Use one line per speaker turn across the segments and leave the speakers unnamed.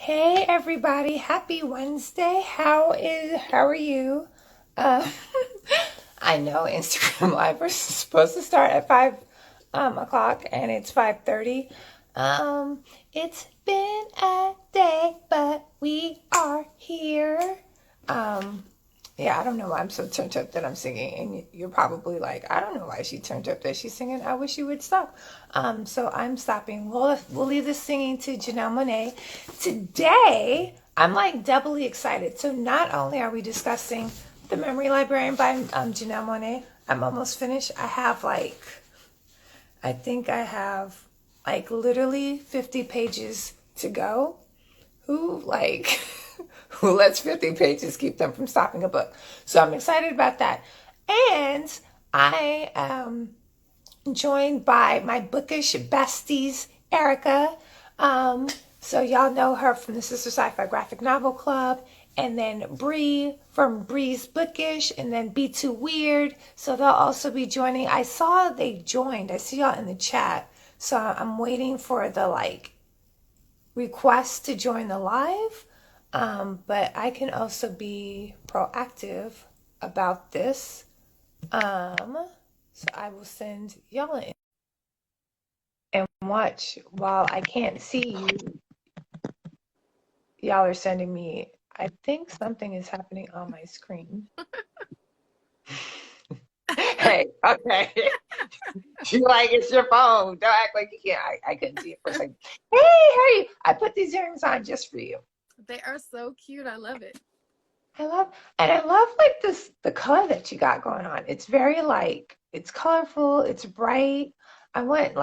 Hey everybody, happy Wednesday. How are you? Uh, I know Instagram Live is supposed to start at 5 o'clock and it's 5:30. It's been a day, but we are here. Um, yeah, I don't know why I'm so turned up that I'm singing, and you're probably like, I don't know why she turned up that she's singing. I wish you would stop. So I'm stopping. We'll leave this singing to Janelle Monáe. Today, I'm like doubly excited. So not only are we discussing the Memory Librarian by Janelle Monáe, I'm almost finished. I think I have like literally 50 pages to go. Who like who lets 50 pages keep them from stopping a book? So I'm excited about that. And I am joined by my bookish besties, Erika. So y'all know her from the Sistah Scifi Graphic Novel Club, and then Bree from Bree's Bookish, and then Be Too Weird. So they'll also be joining. I saw they joined. I see y'all in the chat. So I'm waiting for the request to join the live. But I can also be proactive about this. So I will send y'all in and watch while I can't see you. Y'all are sending me, I think something is happening on my screen. Hey, okay. You like it's your phone. Don't act like you can't. I couldn't see it for a second. Hey, how are you? I put these earrings on just for you.
They are so cute. I love it.
I love like the color that you got going on. It's very it's colorful, it's bright. I want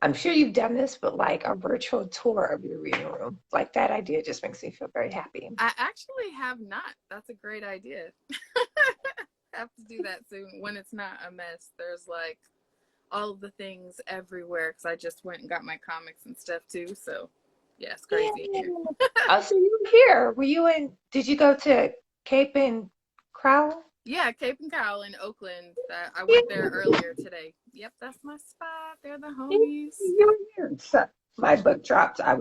I'm sure you've done this, but like a virtual tour of your reading room. Like that idea just makes me feel very happy.
I actually have not. That's a great idea. I have to do that soon when it's not a mess. There's like all of the things everywhere because I just went and got my comics and stuff too. So yeah, it's crazy
Yeah.
here.
Oh, so you were here. Did you go to Cape and Crowell?
Yeah, Cape and Cowl in Oakland. I
Yeah,
went there earlier today. Yep, that's my spot. They're the
yeah,
homies.
you were here. So my book dropped. I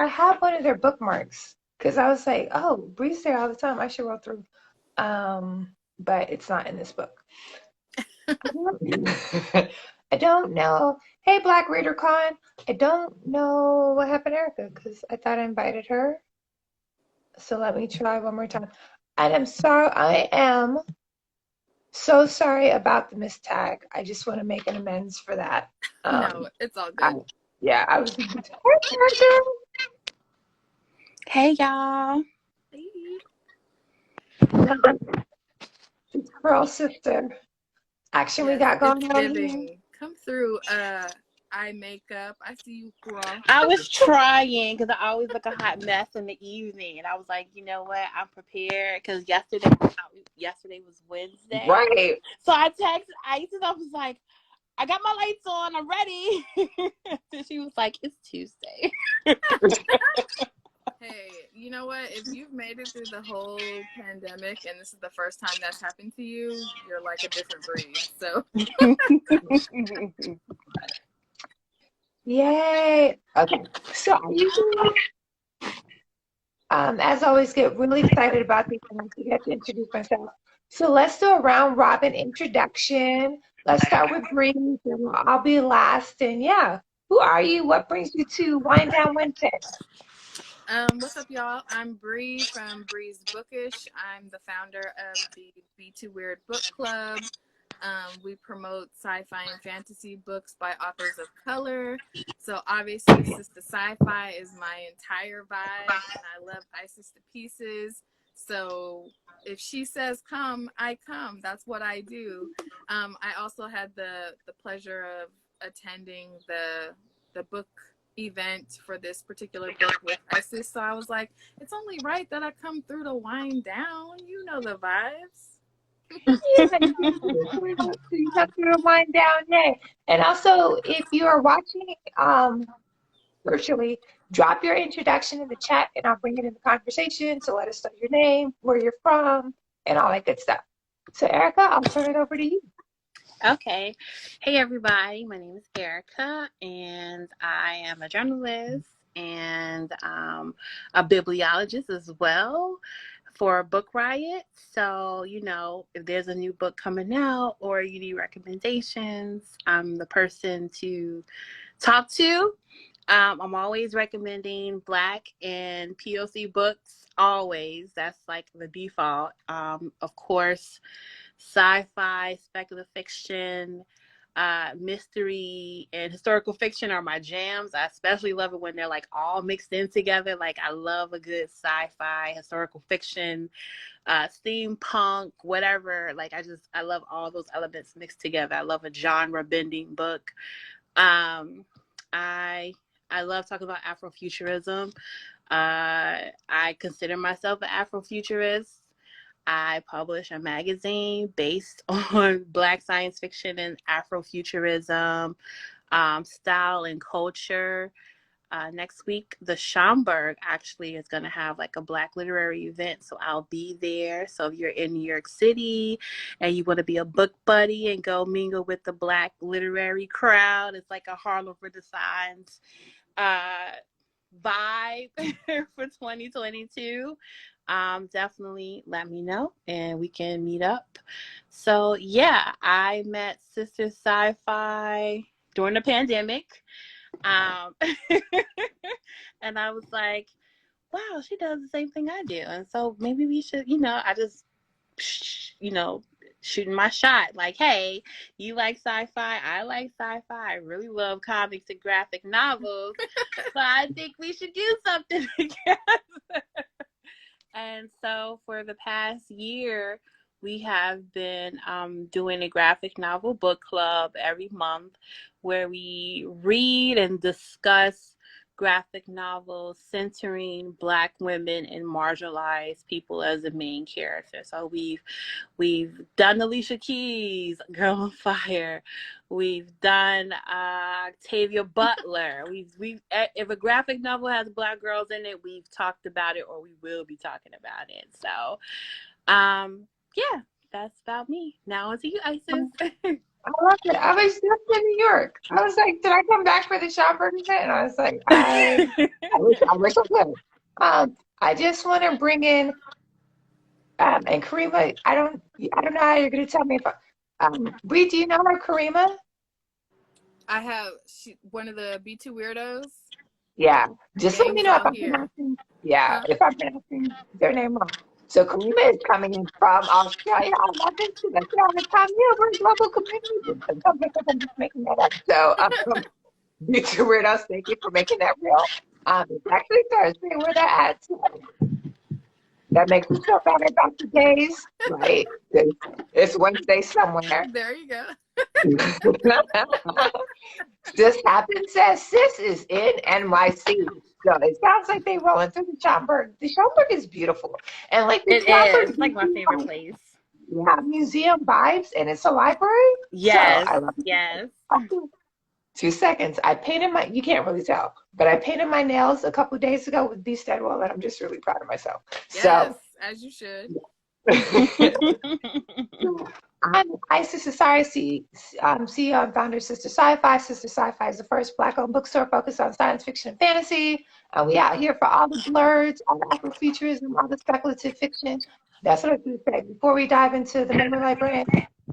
have one of their bookmarks because I was like, oh, Bree's there all the time. I should roll through. But it's not in this book. I don't know. Hey, Black Reader Con. I don't know what happened to Erica because I thought I invited her. So let me try one more time. And I am so sorry about the mistag. I just want to make an amends for that.
No, it's all
I,
good.
yeah, I was.
Hey y'all.
Hey.
Girl sister. Action we
Yes,
got
it's
going on here.
giving. Come through, eye makeup. I see you, girl.
I was trying because I always look a hot mess in the evening, and I was like, you know what? I'm prepared because yesterday was Wednesday.
Right.
So I texted Ice and I was like, I got my lights on. I'm ready. So she was like, it's Tuesday.
Hey, you know what? If you've made it through the whole pandemic and this is the first time that's happened to you, you're like a different breed. So,
Yay. Okay. So I usually, as always, get really excited about these and I get to introduce myself. So let's do a round robin introduction. Let's start with Bree, and I'll be last. And yeah, who are you? What brings you to Wind Down Wednesday?
what's up, y'all? I'm Bree from Bree's Bookish. I'm the founder of the Be Too Weird Book Club. We promote sci-fi and fantasy books by authors of color. So obviously, Sistah Scifi is my entire vibe, and I love Isis to pieces. So if she says come, I come. That's what I do. I also had the pleasure of attending the book event for this particular book with Isis. So I was like, it's only right that I come through to wind down. You know the vibes.
Yeah, you have to wind down, yay. And also, if you are watching virtually, drop your introduction in the chat and I'll bring it in the conversation. So let us know your name, where you're from, and all that good stuff. So Erica, I'll turn it over to you.
Okay. Hey everybody. My name is Erika, and I am a journalist and a bibliologist as well for Book Riot. So, you know, if there's a new book coming out or you need recommendations, I'm the person to talk to. I'm always recommending Black and POC books, always. That's like the default. Of course, sci-fi, speculative fiction, mystery, and historical fiction are my jams. I especially love it when they're like all mixed in together. Like I love a good sci-fi, historical fiction, steampunk, whatever. Like I love all those elements mixed together. I love a genre bending book. I love talking about Afrofuturism. I consider myself an Afrofuturist. I publish a magazine based on Black science fiction and Afrofuturism, style and culture. Next week, the Schomburg actually is going to have like a Black literary event, so I'll be there. So if you're in New York City and you want to be a book buddy and go mingle with the Black literary crowd, it's like a Harlem Renaissance vibe for 2022. Definitely let me know and we can meet up. So yeah, I met Sistah Scifi during the pandemic. And I was like, wow, she does the same thing I do. And so maybe we should, you know, I just, you know, shooting my shot. Like, hey, you like sci-fi? I like sci-fi. I really love comics and graphic novels. So I think we should do something together. And so for the past year, we have been doing a graphic novel book club every month where we read and discuss graphic novels centering Black women and marginalized people as the main character. So we've done Alicia Keys, Girl on Fire. We've done Octavia Butler. We've if a graphic novel has Black girls in it, we've talked about it or we will be talking about it. So yeah, that's about me. Now on to you, Isis.
I love it. I was just in New York. I was like, did I come back for the Schomburg event? And I was like, I wish I could. I just want to bring in and Karima. I don't know how you're going to tell me if Bree, do you know her, Karima?
I have one of the B2 weirdos.
Yeah, just let me know if I'm
here.
pronouncing. Yeah, if I'm pronouncing their name wrong. So Karima is coming in from Australia. I love it. She's like, yeah, the time we're a global community. I'm just making that up. So you two weirdos, thank you for making that real. It's actually Thursday where they're at. So that makes me feel better about the days, right? It's Wednesday somewhere.
There you go.
This happens as Sis is in NYC. So it sounds like they rolling through the Schomburg. The Schomburg is beautiful. And like the Schomburg
It's like my favorite place.
Yeah, museum vibes and it's a library.
Yes.
So I love it.
Yes.
2 seconds. I painted you can't really tell, but I painted my nails a couple of days ago with Beast Steadwell and I'm just really proud of myself.
Yes,
so
as you should.
I'm Sistah Scifi, CEO and founder of Sistah Scifi. Sistah Scifi is the first Black-owned bookstore focused on science fiction and fantasy. We out here for all the blurs, all the Afrofuturism, all the speculative fiction. That's what I was going to say. Before we dive into the Memory Librarian,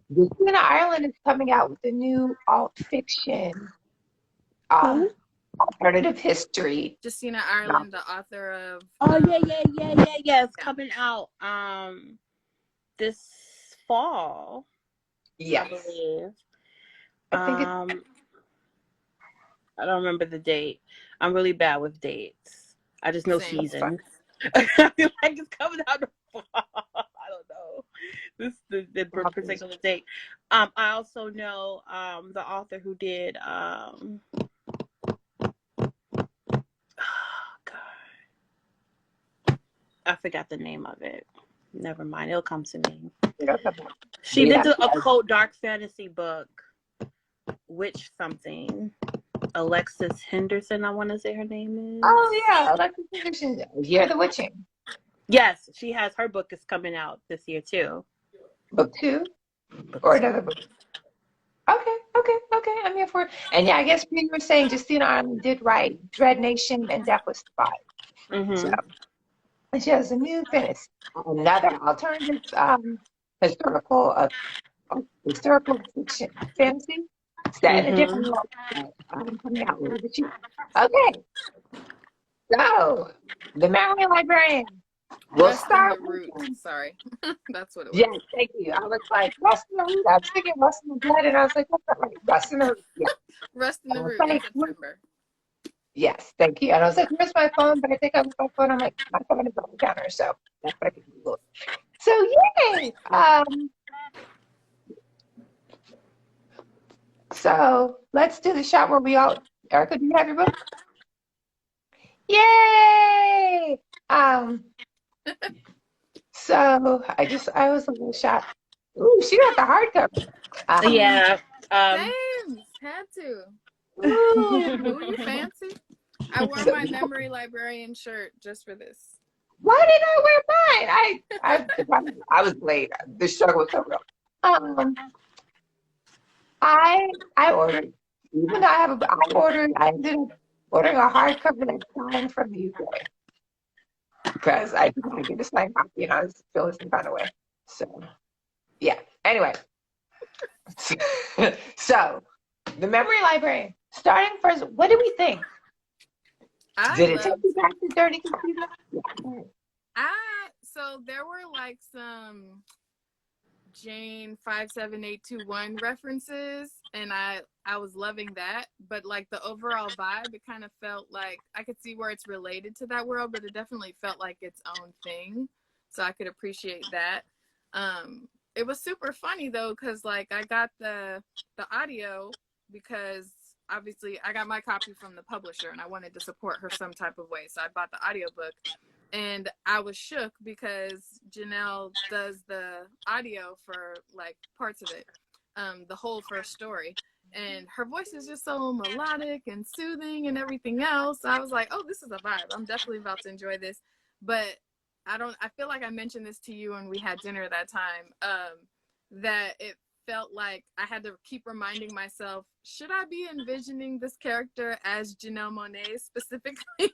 Justina Ireland is coming out with a new alt fiction, alternative history.
Justina Ireland, the author of.
Yeah. It's coming out this fall.
Yes.
I believe.
I think
I don't remember the date. I'm really bad with dates. I just know seasons. I feel like it's coming out in the fall. I don't know. This the particular date. I also know the author who did oh God. I forgot the name of it. Never mind. It'll come to me. She did a occult dark fantasy book. Witch something. Alexis Henderson, I want to say her name is.
Oh yeah, Alexis Henderson. Year of the Witching.
Yes, she has. Her book is coming out this year too.
Book 2 or another book? Okay. I'm here for it. And yeah, I guess you were saying Justina Arlen did write Dread Nation and Deathless Spy. So
Mm-hmm.
and she has a new finish, another alternative historical uh, historical fiction fantasy set in a different
Mm-hmm.
world. So, coming out later this year. Okay, so the Memory Librarian. We'll
Rest in
start
the
with
root. Sorry. That's what it was.
yes, thank you. I was like rest in the root. I was thinking rest in the blood, and I was like, what's that? Like, rest in the root. Yeah.
Rest in
I
the
was
root in
like,
September.
yes, thank you. And I was like, where's my phone? But I think I left my phone. I'm like, my phone is on the counter, so that's what I can do. So yay! So let's do the shot where we all. Erica, do you have your book? Yay! So I was a little shot. Ooh, she got the hardcover.
Yeah.
Same. Had to.
Ooh.
Ooh, you fancy? I wore
So,
my Memory Librarian shirt just for this.
why did I wear mine? I was late. The struggle was so real. Um, I ordered, even though I ended up ordering a hardcover that's signed from the UK because I did not get a signed copy and I was feeling some kind of way. So, yeah. Anyway, so the Memory Librarian, starting first, what do we think?
I
Did it take
loved
you back to Dirty Computer? Yeah.
so there were like some Jane 57821 references, and I was loving that, but like the overall vibe, it kind of felt like I could see where it's related to that world, but it definitely felt like its own thing, so I could appreciate that. It was super funny though, because like I got the audio because obviously I got my copy from the publisher and I wanted to support her some type of way, so I bought the audiobook. And I was shook because Janelle does the audio for like parts of it, the whole first story. And her voice is just so melodic and soothing and everything else. I was like, oh, this is a vibe. I'm definitely about to enjoy this. But I feel like I mentioned this to you when we had dinner that time, that it felt like I had to keep reminding myself, should I be envisioning this character as Janelle Monáe specifically?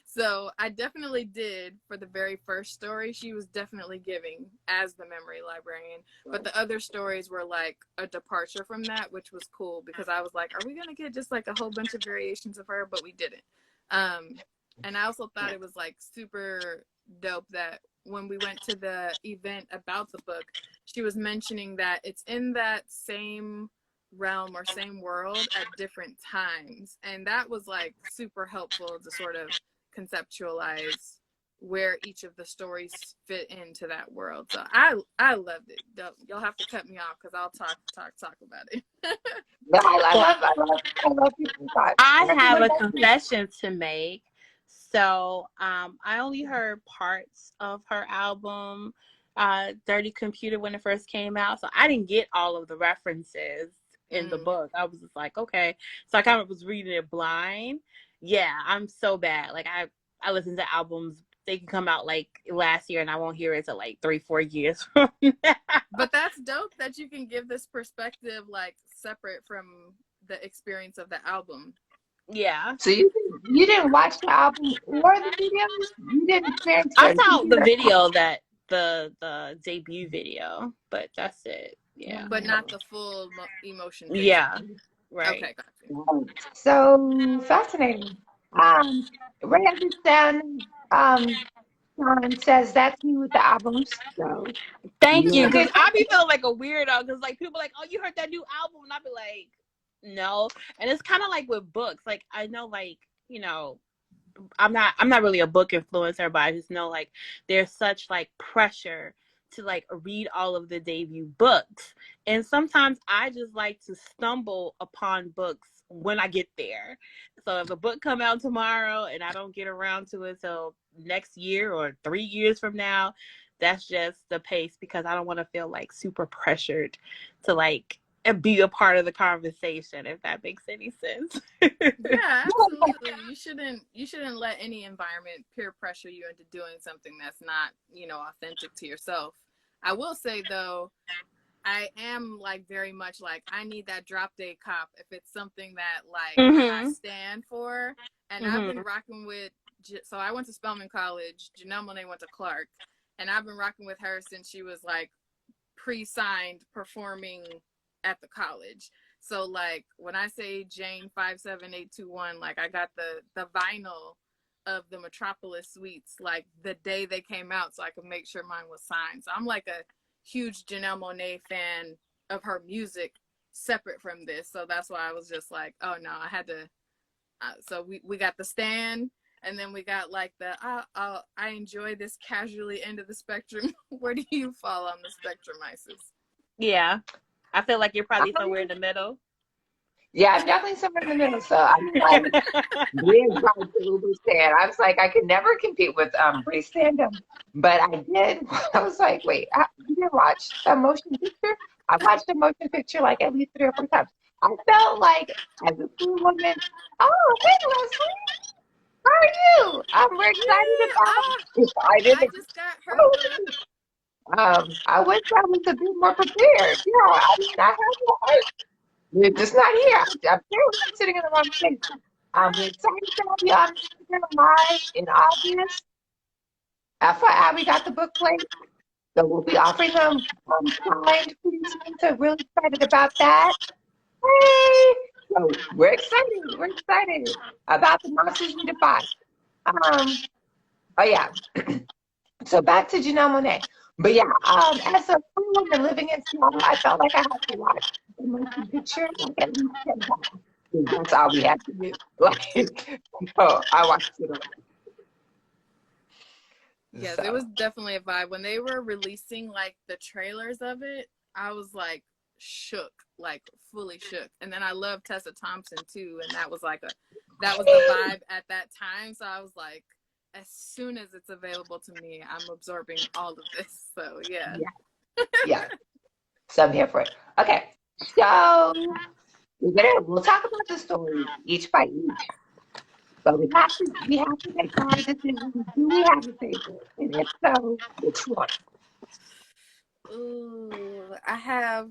So I definitely did for the very first story. She was definitely giving as the Memory Librarian. But the other stories were like a departure from that, which was cool because I was like, are we going to get just like a whole bunch of variations of her? But we didn't. And I also thought it was like super dope that when we went to the event about the book, she was mentioning that it's in that same realm or same world at different times. And that was like super helpful to sort of conceptualize where each of the stories fit into that world. So I loved it. You'll have to cut me off because I'll talk about it.
No,
Well,
I love people's thoughts.
I
Erica,
have
what
a
about you?
confession to make. So, I only heard parts of her album, Dirty Computer, when it first came out. So I didn't get all of the references in the book. I was just like, okay. So I kind of was reading it blind. Yeah, I'm so bad. Like I listen to albums. They can come out like last year and I won't hear it till like 3-4 years from now.
But that's dope that you can give this perspective like separate from the experience of the album.
Yeah.
So you didn't watch the album or the videos? You didn't experience
I
Dirty
saw the
Computer?
video, that the debut video, but that's it. Yeah.
But not the full emotion picture.
Yeah. Right.
Okay, gotcha.
So fascinating. Randy Sean says that's me with the albums. So
Thank
you
you,
and
because
his
I be feeling like a weirdo because like people are like, oh, you heard that new album, and I be like, no. And it's kind of like with books. Like I know, like I'm not really a book influencer, but I just know like there's such like pressure to like read all of the debut books. And sometimes I just like to stumble upon books when I get there. So if a book come out tomorrow and I don't get around to it till next year or 3 years from now, that's just the pace because I don't want to feel like super pressured to like be a part of the conversation, if that makes any sense.
Yeah, absolutely. You shouldn't let any environment peer pressure you into doing something that's not, authentic to yourself. I will say though, I am like very much like I need that drop dead cop if it's something that like I
Mm-hmm.
stand for. And I've been
Mm-hmm.
rocking with, so I went to Spelman College. Janelle Monáe went to Clark, and I've been rocking with her since she was like pre-signed performing at the college. So like when I say Jane 57821, like I got the vinyl of the Metropolis suites like the day they came out, so I could make sure mine was signed. So I'm like a huge Janelle Monáe fan of her music, separate from this. So that's why I was just like, oh no, I had to. So we got the stand, and then we got like the I enjoy this casually end of the spectrum. Where do you fall on the spectrum, Isis?
Yeah. I feel like you're probably
Um,
somewhere in the middle.
yeah, I'm definitely somewhere in the middle. So I'm like, Bria's right to Uber stand. I was like, I could never compete with Brie stand-up, but I did. I was like, wait, you didn't watch a motion picture? I watched a motion picture like at least 3 or 4 times. I felt like as a queer woman, oh, hey Leslie, how are you? We're excited
Yeah,
about. I
I
didn't.
just got her book.
I wish I was a bit more prepared. You know, I mean, I have no heart. It's just not here. Apparently, I'm sitting in the wrong place. We're excited to have you on Instagram Live in August. FYI, we got the book plate, so we'll be offering them signed pretty soon. So really excited about that. Hey, so we're excited. We're excited about the monsters we defy. Oh yeah. So back to Janelle Monáe. But yeah, as a queer woman living in Seattle, I felt like I had to watch the motion picture like at least 10 times. That's all we had to do. Like, so I watched it all.
Yes, it
So
was definitely a vibe. When they were releasing like the trailers of it, I was like shook, like fully shook. And then I love Tessa Thompson too, and that was like that was the vibe at that time. So I was like, as soon as it's available to me, I'm absorbing all of this. So yeah.
yeah. So I'm here for it. Okay. So we'll talk about the story each by each. But we have to make a hard decision. Do we have a favorite? And if so, which one?
Ooh, I have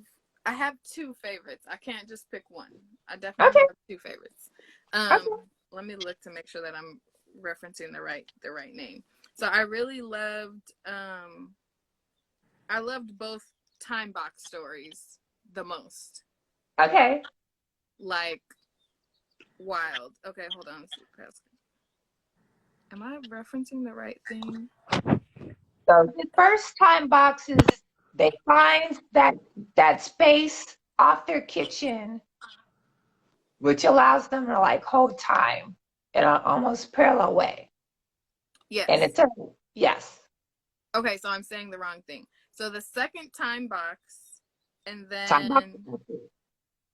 two favorites. I can't just pick one. I definitely
Okay.
have two favorites. Um,
Okay.
Let me look to make sure that I'm referencing the right name. So I loved both time box stories the most.
Okay.
Like wild. Okay, hold on. Am I referencing the right thing?
So the first time boxes, they find that space off their kitchen, which allows them to like hold time in an almost parallel way. And
Yes.
it's a yes.
Okay, so I'm saying the wrong thing. So the second time box, and
Time box.
then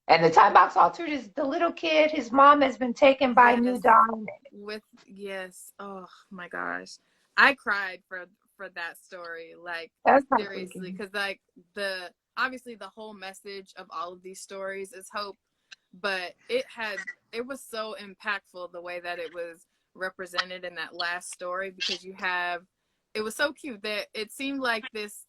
And the time box altered is the little kid. His mom has been taken by New
yes,
Dawn.
yes. Oh my gosh, I cried for that story. Like
That's
seriously,
heartbreaking.
because like obviously the whole message of all of these stories is hope, but it was so impactful the way that it was represented in that last story, because it was so cute that it seemed like this,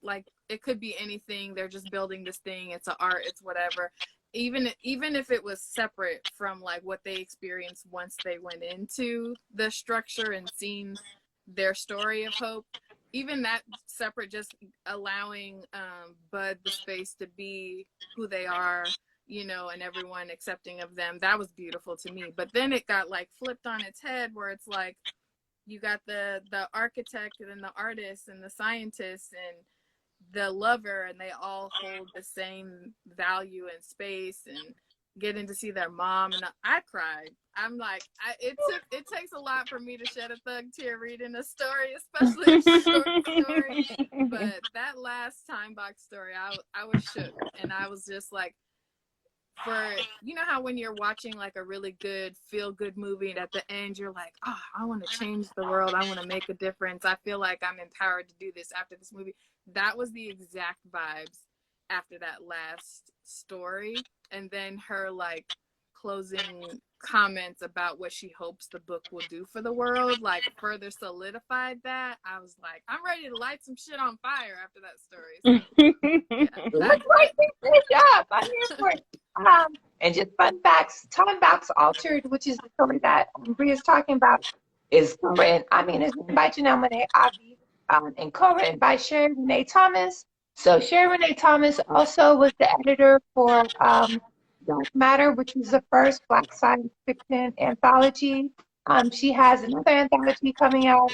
like it could be anything. They're just building this thing. It's an art. It's whatever. Even if it was separate from like what they experienced once they went into the structure and seen their story of hope, even that separate, just allowing Bud the space to be who they are, and everyone accepting of them, that was beautiful to me. But then it got like flipped on its head, where it's like you got the architect and the artist and the scientist and the lover, and they all hold the same value and space, and getting to see their mom. And I cried. I'm like, it takes a lot for me to shed a thug tear reading a story, especially a short story. But that last time box story, I was shook, and I was just like, how when you're watching like a really good feel good movie, and at the end you're like, oh, I want to change the world, I want to make a difference, I feel like I'm empowered to do this after this movie. That was the exact vibes after that last story. And then her like closing comments about what she hopes the book will do for the world, like further solidified that. I was like, I'm ready to light some shit on fire after that story. So, yeah,
Great job. I'm here for it. And just fun facts, Time Box Altered, which is the story that Bria's talking about, is written, it's written by Janelle Monáe, and co-written by Sherry Renee Thomas. So Sherry Renee Thomas also was the editor for Dark Matter, which is the first Black science fiction anthology. She has another anthology coming out,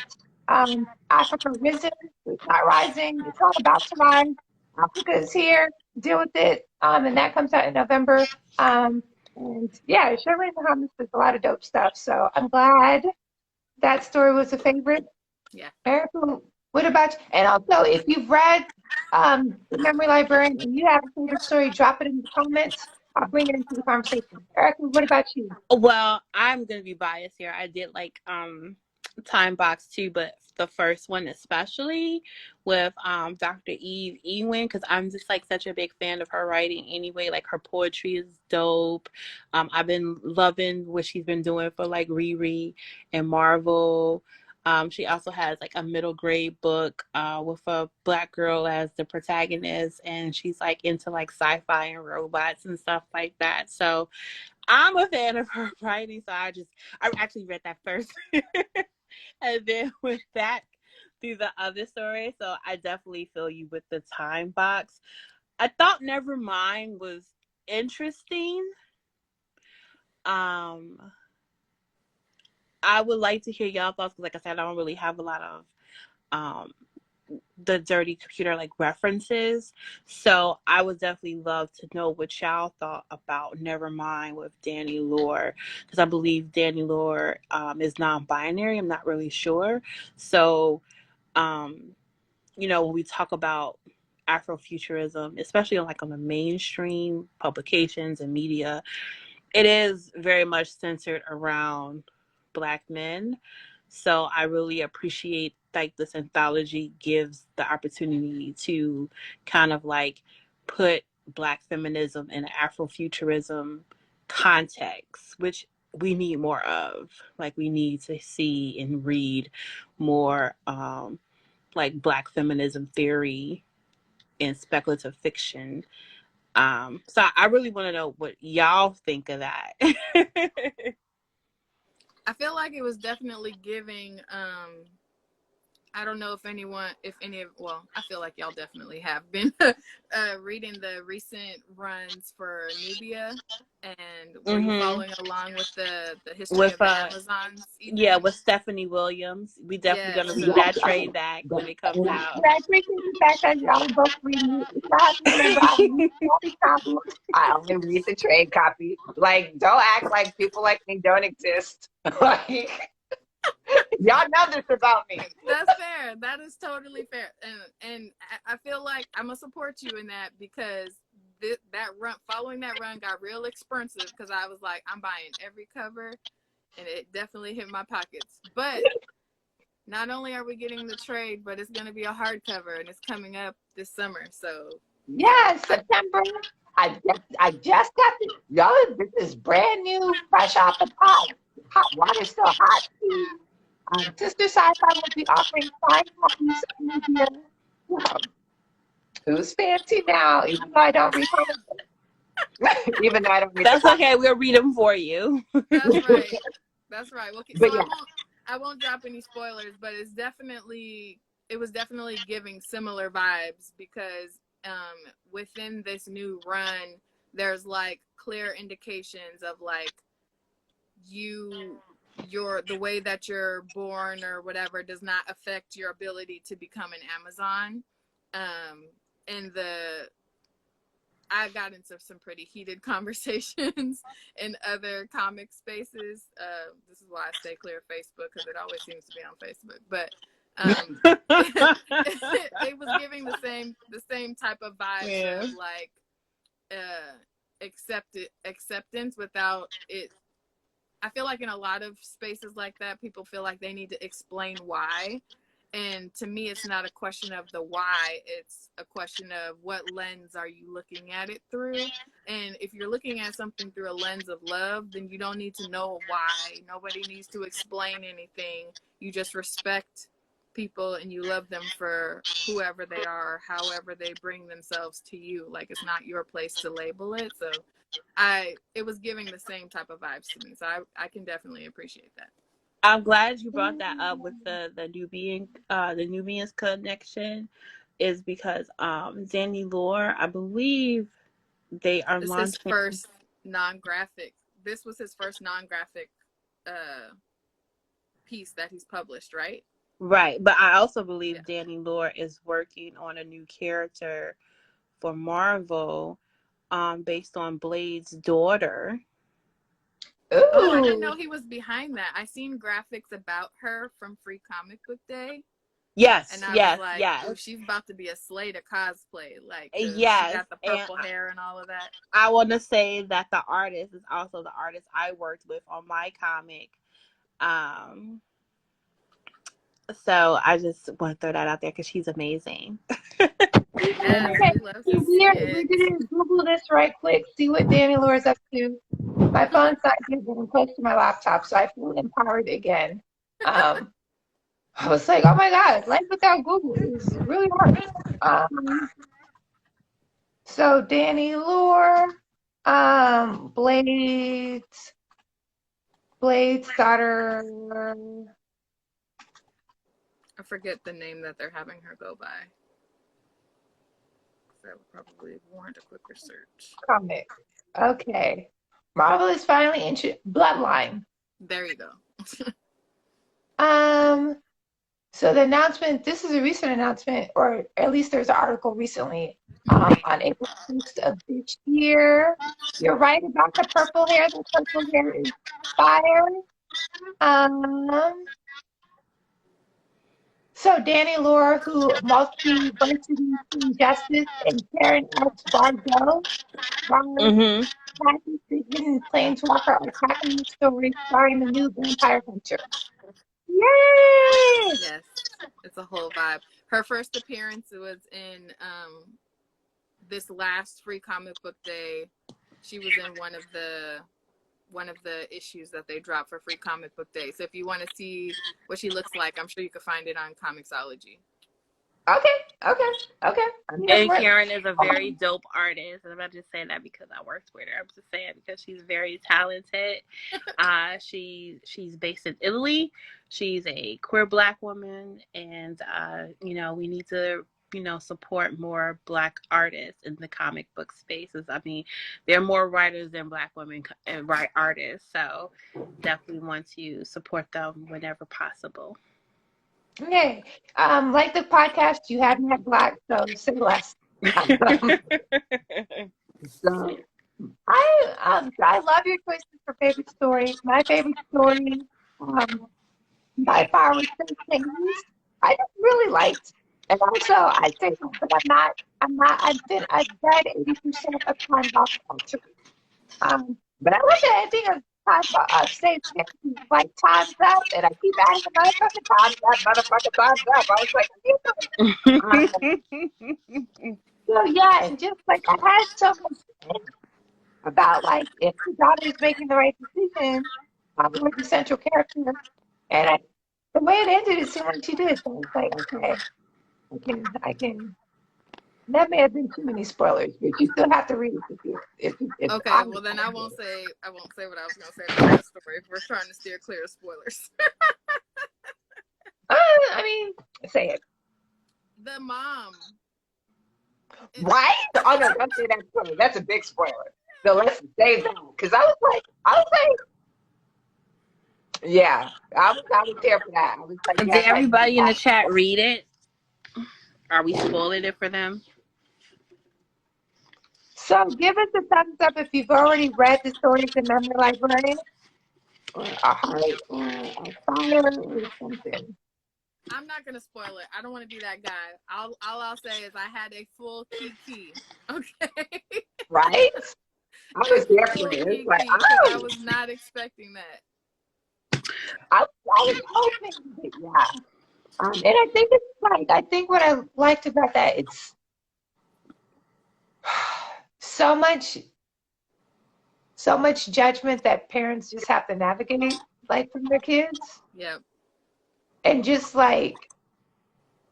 Africa Risen. It's not rising. It's not about to rise. Africa is here. Deal with it. And that comes out in November. And yeah, Sherry Thomas does a lot of dope stuff. So I'm glad that story was a favorite.
yeah.
Erika, what about you? And also, if you've read the Memory Librarian and you have a favorite story, drop it in the comments. I'll bring it into the conversation. Erika, what about you?
Well, I'm gonna be biased here. I did like Time Box too, but the first one especially with Dr. Eve Ewing, because I'm just like such a big fan of her writing anyway. Like her poetry is dope. I've been loving what she's been doing for like Riri and Marvel. She also has like a middle grade book with a Black girl as the protagonist, and she's like into like sci-fi and robots and stuff like that. So I'm a fan of her writing, so I actually read that first and then went back through the other story. So I definitely feel you with the Time Box. I thought Nevermind was interesting. I would like to hear y'all thoughts because, like I said, I don't really have a lot of the dirty computer like references. So I would definitely love to know what y'all thought about Nevermind with Danny Lore, because I believe Danny Lore is non-binary. I'm not really sure. So when we talk about Afrofuturism, especially on the mainstream publications and media, it is very much centered around Black men. So I really appreciate this anthology gives the opportunity to kind of put Black feminism in an Afrofuturism context, which we need more of. We need to see and read more Black feminism theory and speculative fiction. So I really want to know what y'all think of that.
I feel like it was definitely giving I don't know if I feel like y'all definitely have been reading the recent runs for Nubia, and were you following along with the history of the Amazons?
Yeah, with Stephanie Williams. We definitely gonna read that trade back when it comes out.
I appreciate the fact that y'all both read I only read the trade copy. Don't act like people like me don't exist. Y'all know this about me.
That's fair. That is totally fair. And I feel like I'm gonna support you in that, because that run, following that run, got real expensive, because I was like, I'm buying every cover, and it definitely hit my pockets. But not only are we getting the trade, but it's gonna be a hardcover, and it's coming up this summer. So
yeah, September. I just got this. Y'all, this is brand new, fresh off the pot. Hot water still hot. Sistah Scifi will be offering 5 copies of media. Who's fancy now? Even though I don't read
That's okay. We'll read them for you.
That's right. That's right. Well,
but
so
yeah.
I won't drop any spoilers, but it was definitely giving similar vibes, because within this new run, there's clear indications of the way that you're born or whatever does not affect your ability to become an Amazon. I got into some pretty heated conversations in other comic spaces. This is why I stay clear of Facebook, because it always seems to be on Facebook. But it was giving the same type of vibes of acceptance without it. I feel like in a lot of spaces like that, people feel like they need to explain why. And to me, it's not a question of the why, it's a question of what lens are you looking at it through. And if you're looking at something through a lens of love, then you don't need to know why. Nobody needs to explain anything. You just respect people and you love them for whoever they are, however they bring themselves to you. Like, it's not your place to label it. So it was giving the same type of vibes to me. So I can definitely appreciate that.
I'm glad you brought that up with the Nubians connection, is because Danny Lore, I believe they are
This
launching.
This was his first non-graphic piece that he's published, right?
Right, but I also believe Danny Lore is working on a new character for Marvel, based on Blade's daughter.
Ooh.
Oh, I didn't know he was behind that. I seen graphics about her from Free Comic Book Day.
Yes,
and I
yes,
was like,
yes.
oh, she's about to be a slay to cosplay. Like,
yes,
she got the purple hair and all of that.
I want to say that the artist is also the artist I worked with on my comic. So I just want to throw that out there because she's amazing.
Yes,
Okay,
we love to see it.
we're gonna Google this right quick, see what Danny Lore's up to. My phone's not getting close to my laptop, so I feel empowered again. I was like, oh my God, life without Google is really hard. So Danny Lore, Blade's daughter.
I forget the name that they're having her go by. That would probably warrant a quick research.
Comic. Okay. Marvel is finally into Bloodline.
There you go.
So the announcement, this is a recent announcement, or at least there's an article recently on April 1st of this year. You're right about the purple hair. The purple hair is fire. So Danny Lore, who multiversity justice and Karen S. Bardo, the hidden planeswalker are tackling the story starring the new vampire hunter. Yay!
Yes, it's a whole vibe. Her first appearance was in this last Free Comic Book Day. She was in one of the issues that they dropped for Free Comic Book Day. So if you want to see what she looks like, I'm sure you can find it on Comixology.
Okay.
And Karen is a very dope artist. And I'm not just saying that because I worked with her. I'm just saying because she's very talented. She's based in Italy. She's a queer Black woman, and we need to support more Black artists in the comic book spaces. I mean, there are more writers than Black women and write artists, so definitely want to support them whenever possible.
Okay. Like the podcast, you haven't had Black, so say less. So I love your choices for favorite stories. My favorite story, by far, was Sentience. I just really liked, and also I say, but I've read 80% of Time Off Culture. But I love the ending of Save Sentience, like time's up, and I keep adding the motherfucking time's up. I was like, so yeah, and just like I had so much about like if the daughter is making the right decision, with the central character, and the way it ended, it seemed like she did. So I was like, okay, I can. That may have been too many spoilers, but you still have to read it. If
okay, well then I won't say what I was going to say about the story. If we're trying to steer clear of spoilers.
I mean, say it.
The mom.
Right? Oh no, don't say that spoiler. That's a big spoiler. So let's save that because I was like, yeah, I was there for that. I was like,
did everybody in the chat read it? Are we spoiling it for them?
So give us a thumbs up if you've already read the stories in Memory Librarian, or a heart, or a fire, or something.
I'm not gonna spoil it. I don't want to be that guy. All I'll say is I had a full kiki. Okay.
Right? I was there for it. Like,
I was not expecting that.
I was hoping that, yeah. And I think it's like, I think what I liked about that, it's so much judgment that parents just have to navigate, like, from their kids.
Yep.
And just like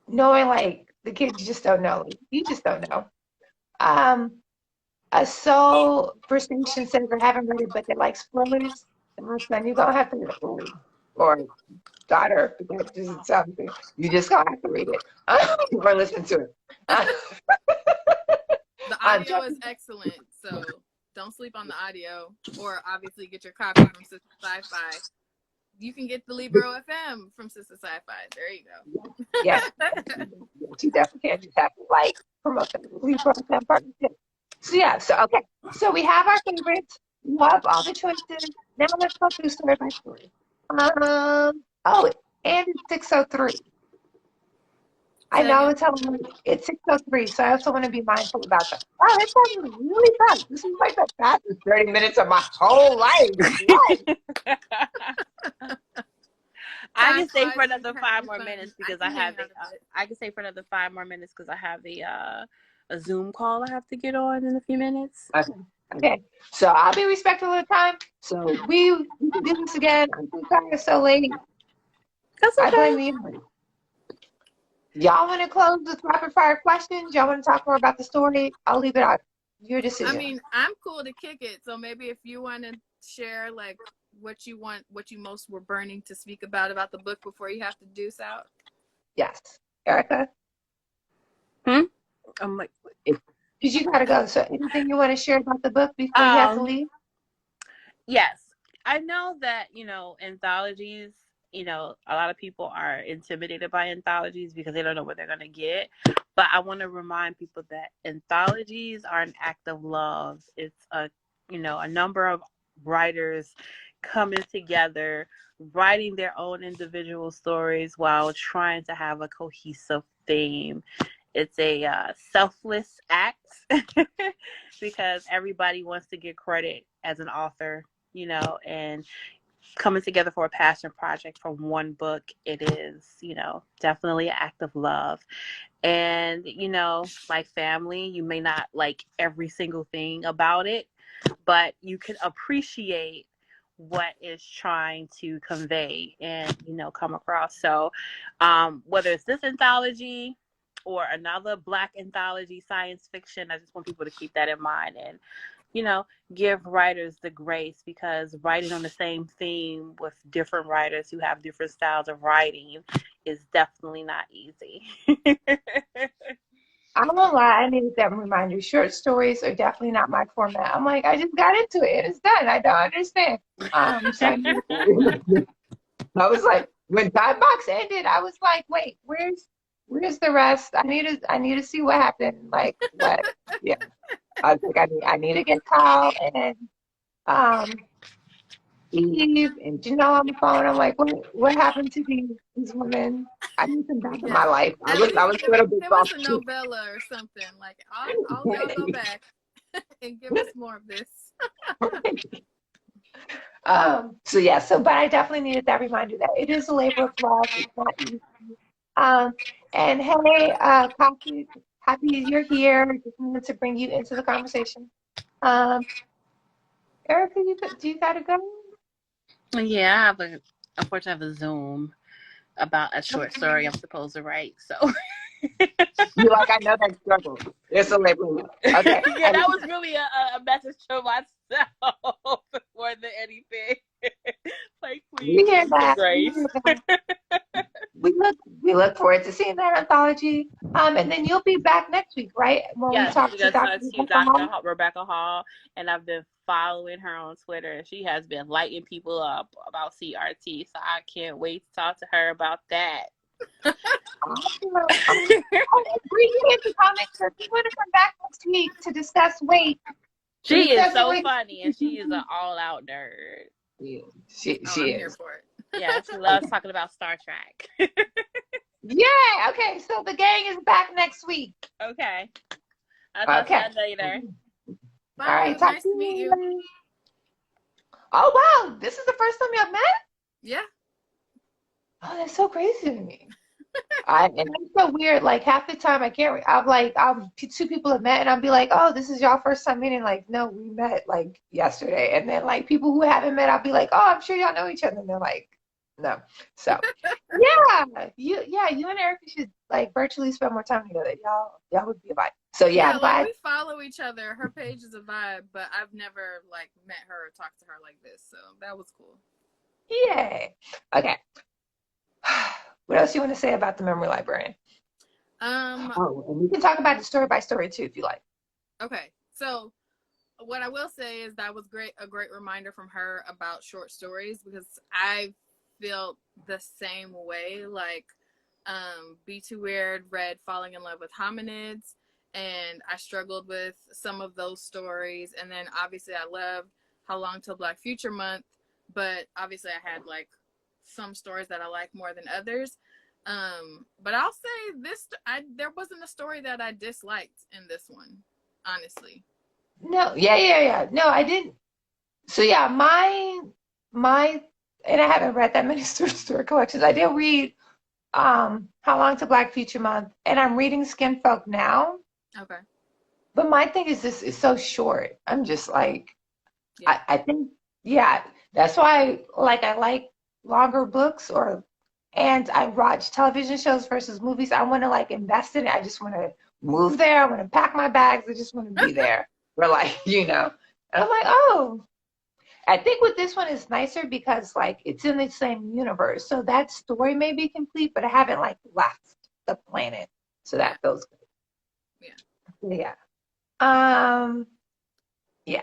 knowing, like, the kids just don't know. Like, you just don't know. A soul for station says I haven't read it, but they like spoilers. And my son, you're gonna have to read it. Or daughter, because this is something you just gonna have to read it or listen to it.
The audio is excellent, so don't sleep on the audio. Or obviously get your copy from Sistah Scifi. You can get the Libro FM from Sistah Scifi. There you go.
Yeah, you definitely can't just have to like promote the Libro FM partnership. So yeah, so okay, so we have our favorites. Love all the choices. Now let's go through story by story. Oh, and it's 6:03. I know it's 6:03, so I also want to be mindful about that. Wow, it's going really fast. This is like the fastest 30 minutes of my whole life. What?
I can stay for another 5 more minutes because I have I can stay for another 5 more minutes because I have a Zoom call I have to get on in a few minutes.
Okay. So I'll be respectful of the time. So we can do this again. I'm so sorry it's so late.
That's okay.
I blame you. Y'all want to close with rapid fire questions? Y'all want to talk more about the story? I'll leave it out. Your decision.
I mean, I'm cool to kick it. So maybe if you want to share like what you most were burning to speak about the book before you have to deuce out.
Yes. Erika?
I'm like,
because you gotta go. So anything you want to share about the book before you have to leave?
Yes. I know that, anthologies, a lot of people are intimidated by anthologies because they don't know what they're going to get. But I want to remind people that anthologies are an act of love. It's a number of writers coming together, writing their own individual stories while trying to have a cohesive theme. It's a selfless act because everybody wants to get credit as an author, and coming together for a passion project for one book, it is, definitely an act of love. And, like family, you may not like every single thing about it, but you can appreciate what is trying to convey and, come across. So whether it's this anthology or another Black anthology, science fiction, I just want people to keep that in mind and, give writers the grace, because writing on the same theme with different writers who have different styles of writing is definitely not easy.
I won't lie, I needed that reminder. Short stories are definitely not my format. I'm like, I just got into it. It's done. I don't understand. So I was like, when Time Box ended, I was like, wait, where's the rest? I need to see what happened. Like what? Yeah. I think I need to get Kyle and Eve and Janelle on the phone. I'm like, what happened to these women? I need them back in my life. I was
give us a novella or something. Like I'll go back and give us more of this.
But I definitely needed that reminder that it is a labor of love. It's not easy. And hey, Coffee, happy you're here. Just wanted to bring you into the conversation. Erika, do you gotta go?
Yeah, unfortunately, I have a Zoom about a short story I'm supposed to write. So
you like, I know that struggle. It's a labor of love. Okay.
Yeah, that was really a message to myself more than anything. Like, please,
we hear that.
grace.
We look forward to seeing that anthology. And then you'll be back next week, right? When we talk to
Dr. Rebecca Hall, and I've been following her on Twitter, and she has been lighting people up about CRT. So I can't wait to talk to her about that.
Bring it into comics. So she would have come back next week to discuss weight.
She is so funny, and she is an all-out nerd.
Yeah, she is.
Here for it.
Yeah, she loves talking about Star Trek.
Yeah. Okay. So the gang is back next week.
Okay. I'll talk to you later.
Bye.
All right.
Nice to meet you.
Oh wow! This is the first time y'all met?
Yeah.
Oh, that's so crazy to me. And it's so weird. Like half the time I can't. I'm like, two people have met, and I'll be like, "Oh, this is y'all first time meeting." Like, no, we met like yesterday. And then like people who haven't met, I'll be like, "Oh, I'm sure y'all know each other." And they're like, "No." So, you and Erika should like virtually spend more time together. Y'all would be a vibe. So yeah, I'm
Like
glad.
we follow each other. Her page is a vibe, but I've never like met her or talked to her like this, so that was cool.
Yay. Okay. What else you want to say about the Memory Librarian? Oh, and we can talk about it story by story too, if you like.
Okay, so what I will say is that was a great reminder from her about short stories, because I feel the same way. Like, Be Too Weird read Falling in Love with Hominids, and I struggled with some of those stories. And then obviously I loved How Long Till Black Future Month, but obviously I had like some stories that I like more than others. But I'll say there wasn't a story that I disliked in this one, honestly.
No, yeah. No, I didn't. So yeah, my and I haven't read that many story collections. I did read How Long to Black Future Month, and I'm reading Skin Folk now.
Okay.
But my thing is this is so short. I'm just like
Yeah.
I think yeah, that's why like I like longer books and I watch television shows versus movies. I want to like invest in it. I just want to move there. I want to pack my bags. I just want to be there. We're like, And I'm like, oh, I think with this one it's nicer because like it's in the same universe. So that story may be complete, but I haven't like left the planet. So that feels good.
Yeah.
Yeah. Um, yeah.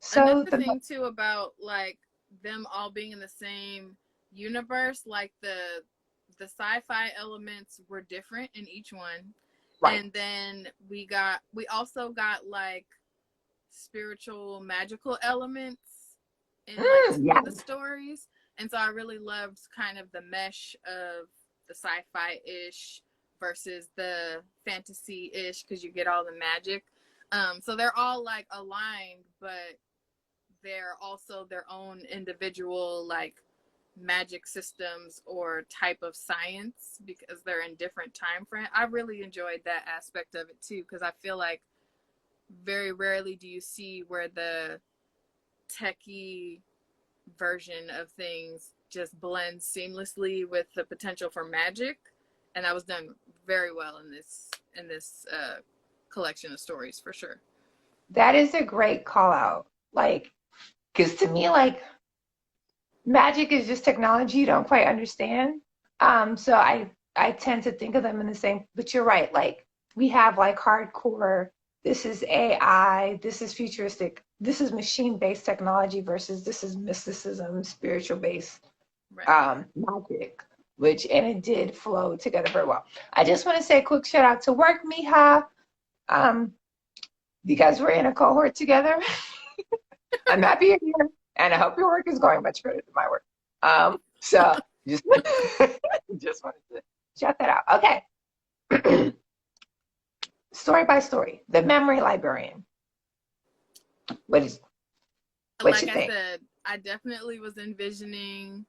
So
Another thing too about like them all being in the same universe, like the sci-fi elements were different in each one.
right.
And then we also got like spiritual magical elements in like two
Yeah.
of the stories. And so I really loved kind of the mesh of the sci-fi-ish versus the fantasy-ish, because you get all the magic. So they're all like aligned, but they're also their own individual like magic systems or type of science, because they're in different time frame. I really enjoyed that aspect of it too, because I feel like very rarely do you see where the techie version of things just blends seamlessly with the potential for magic, and that was done very well in this collection of stories for sure.
That is a great call out. Like, because to me, like, magic is just technology you don't quite understand. So I tend to think of them in the same, but you're right. Like, we have like hardcore, this is AI, this is futuristic, this is machine-based technology versus this is mysticism, spiritual-based
Right.
magic, and it did flow together very well. I just want to say a quick shout out to work, Miha. Um, because we're in a cohort together. I'm happy you're here, and I hope your work is going much better than my work. So just just wanted to shout that out. Okay, story by story, the Memory Librarian. What
Like
you
I
think?
said, I definitely was envisioning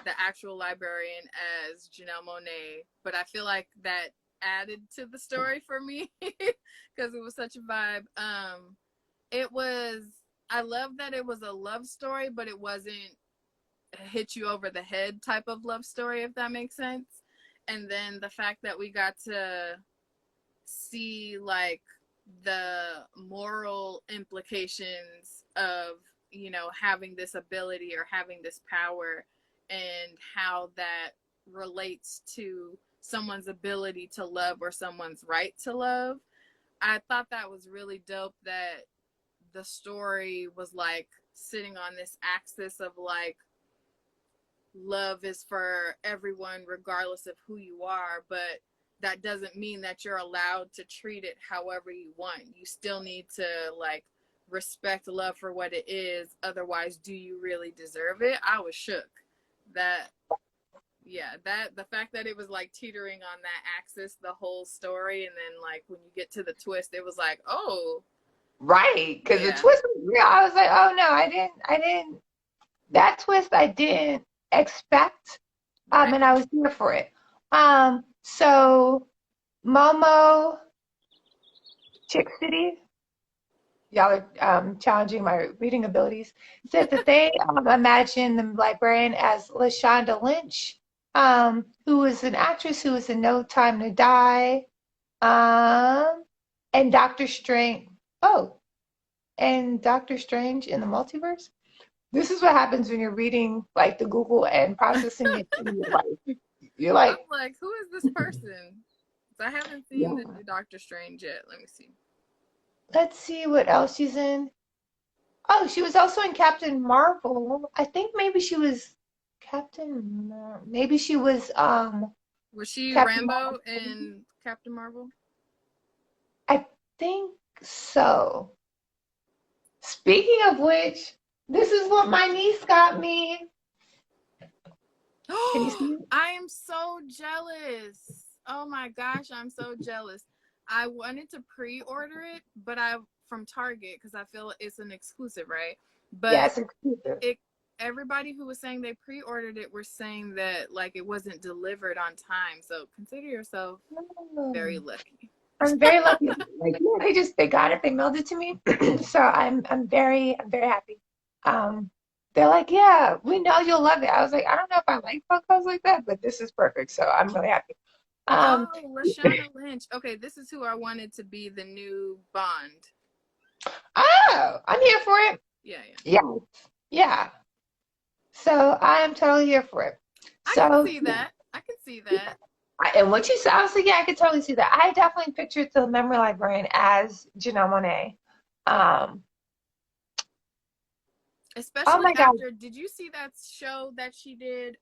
the actual librarian as Janelle Monáe, but I feel like that added to the story for me because it was such a vibe. I love that it was a love story, but it wasn't hit you over the head type of love story, if that makes sense. And then the fact that we got to see like the moral implications of having this ability or having this power, and how that relates to someone's ability to love or someone's right to love. I thought that was really dope, that the story was like sitting on this axis of like love is for everyone regardless of who you are, but that doesn't mean that you're allowed to treat it however you want. You still need to like respect love for what it is, otherwise do you really deserve it? I was shook that the fact that it was like teetering on that axis the whole story, and then like when you get to the twist it was like, oh,
Right, because the
yeah,
twist was real. I was like, oh no, I didn't. That twist I didn't expect.
right,
And I was here for it. So Momo Chick City, y'all are challenging my reading abilities, said that they imagine the librarian as LaShonda Lynch, who was an actress who was in No Time to Die, and Doctor Strange. Oh, and Doctor Strange in the Multiverse. This is what happens when you're reading like the Google and processing it in your life. You're
I'm
like,
like, who is this person? 'Cause I haven't seen
yeah.
the new Doctor Strange yet. Let me see.
Let's see what else she's in. Oh, she was also in Captain Marvel. I think maybe she was maybe she was
Was she
Captain Marvel.
Rambo in Captain Marvel?
I think so. Speaking of which, this is what my niece got me. Can you see it?
I am so jealous. Oh my gosh, I'm so jealous. I wanted to pre-order it, but I from Target because I feel it's an exclusive, right?
Yeah,
But
it's exclusive.
it everybody who was saying they pre-ordered it were saying that like it wasn't delivered on time. So consider yourself very lucky.
I'm very lucky. Like, yeah, they got it, they mailed it to me. So I'm very happy. Um, they're like, yeah, we know you'll love it. I was like, I don't know if I like Funkos like that, but this is perfect. So I'm really happy.
Oh,
Um,
Lashana Lynch. Okay, this is who I wanted to be the new Bond.
oh, I'm here for it.
Yeah.
Yeah, yeah. So I am totally here for it.
I can
So
see that. I can see that.
and what you said, I was like, yeah, I could totally see that. I definitely pictured the memory librarian as Janelle Monáe. Um, oh
Especially
my God.
after, did you see that show that she did?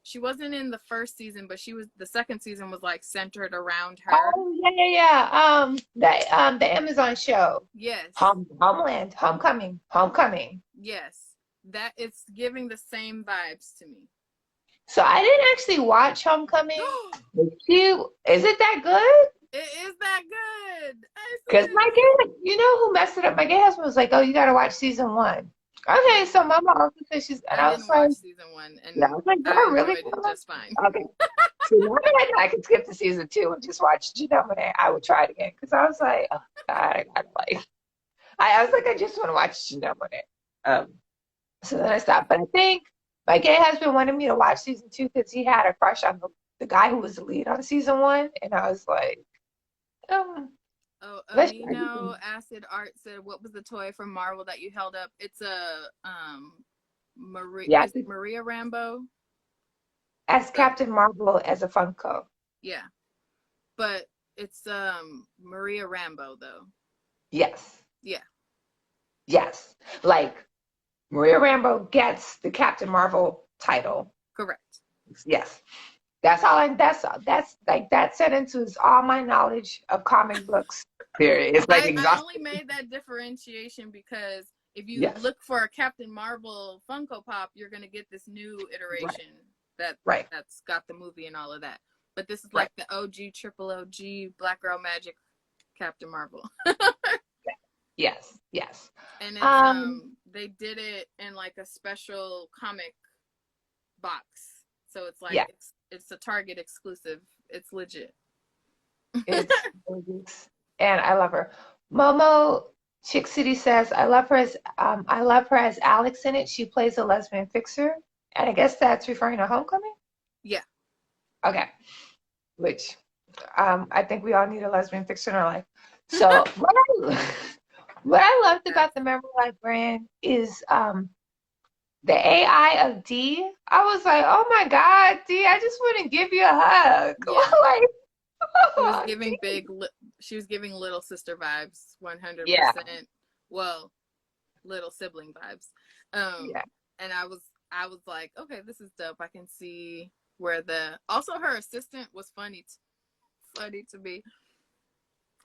She wasn't in the first season, but she was the second season was like centered around her.
Oh yeah. The Amazon show.
Yes.
Homeland, Homecoming.
Yes. That it's giving the same vibes to me.
So I didn't actually watch Homecoming. Is it that good?
It is that good.
Because my gay, you know who messed it up? My gay husband was like, "Oh, you got to watch season one." Okay, so Mama also said she's, and
I
I was
didn't
like,
watch season one,
yeah,
and
I was like, "Girl,
I
really?"
enjoyed it just fine.
Okay. So now that I know I can skip to season two and just watch Janelle Monáe, I would try it again because I was like, oh, God, I gotta like, I was like, I just want to watch Janelle Monáe. So then I stopped. But I think my gay husband wanted me to watch season two because he had a crush on the guy who was the lead on season one, and I was like, um,
Oh,
let's try it again.
Amino Acid Art said, "What was the toy from Marvel that you held up?" It's a Maria.
Yeah,
Is it Maria Rambo?
as
The
Captain Marvel as a Funko.
Yeah, but it's Maria Rambo though.
Yes,
Yeah,
yes. Like Maria Rambo gets the Captain Marvel title.
correct.
Yes. That's like that sentence is all my knowledge of comic books. Period. It's like
I only
exhausting.
made that differentiation because if you
Yes.
look for a Captain Marvel Funko Pop, you're gonna get this new
Right.
iteration that
Right.
that's got the movie and all of that. But this is
Right.
like the OG triple OG Black Girl Magic Captain Marvel.
Yes. Yes.
And it's
Um.
they did it in like a special comic box. So it's like
Yeah.
it's a Target exclusive. It's legit.
It's and I love her. Momo Chick City says I love her as Alex in it. She plays a lesbian fixer, and I guess that's referring to Homecoming.
Yeah.
Okay. Which I think we all need a lesbian fixer in our life. So what I loved about the Memory Librarian is the AI of D. I was like, oh my God, D, I just want to give you a hug.
Yeah.
Like,
She was
oh,
giving
D.
she was giving little sister vibes, 100%.
Yeah,
Well, little sibling vibes. Um,
yeah,
and I was like, okay, this is dope. I can see where the also her assistant was funny to me.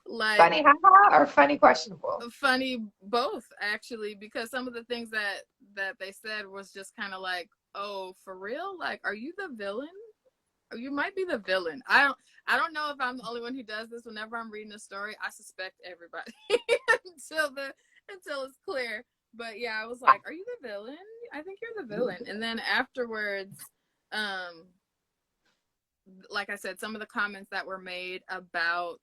Like
funny, haha, or funny, questionable.
funny both actually because some of the things that they said was just kind of like, oh, for real? Like, are you the villain? Or you might be the villain. I don't know if I'm the only one who does this. Whenever I'm reading a story, I suspect everybody until it's clear. But yeah, I was like, are you the villain? I think you're the villain. And then afterwards, like I said, some of the comments that were made about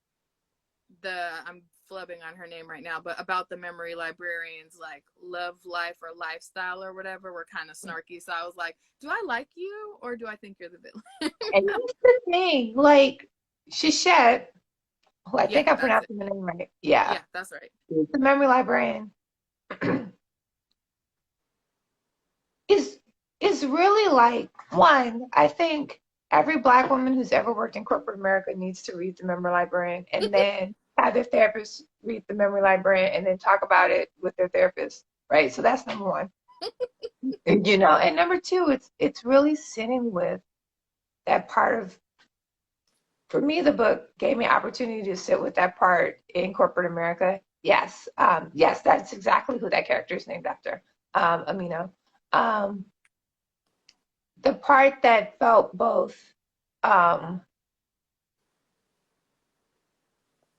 I'm flubbing on her name right now, but about the Memory Librarians, like love life or lifestyle or whatever, were kind of snarky. So I was like, do I like you or do I think you're the villain?
And that's the thing, like Shishette, who I
Yeah,
think I
that's
pronounced
it.
the name right. Yeah,
Yeah, that's right.
the memory librarian is really like, one, I think every Black woman who's ever worked in corporate America needs to read the memory librarian and then have their therapist read the memory librarian and then talk about it with their therapist, right? So that's number one. You know, and number two, it's really sitting with that part of, for me, the book gave me opportunity to sit with that part in corporate America. Yes, yes, that's exactly who that character is named after, Amino. Um, the part that felt both um,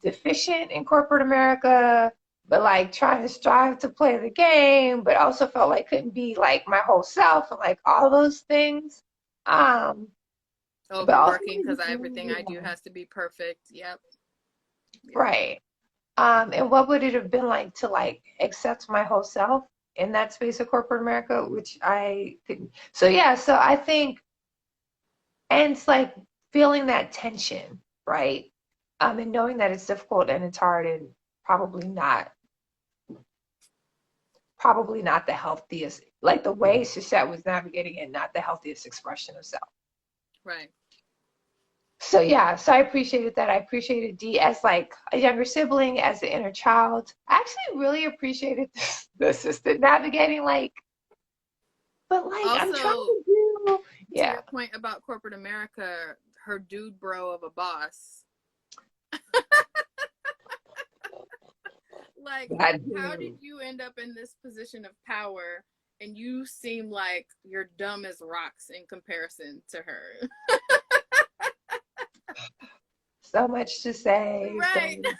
deficient in corporate America, but like trying to strive to play the game, but also felt like couldn't be like my whole self and like all those things. Um, but also,
Overworking because everything I do has to be perfect. Yep.
right. And what would it have been like to like accept my whole self in that space of corporate America, which I couldn't. So yeah, so I think, and it's like feeling that tension, right? And knowing that it's difficult and it's hard and probably not the healthiest, like the way Shishette was navigating it, not the healthiest expression of self.
Right.
So yeah, so I appreciated that. I appreciated Dee as like a younger sibling, as the inner child. I actually really appreciated the assistant navigating, like, but like
Also,
I'm trying to do,
to
yeah.
your point about corporate America, her dude bro of a boss. Like, how did you end up in this position of power and you seem like you're dumb as rocks in comparison to her?
So much to say.
Right.
So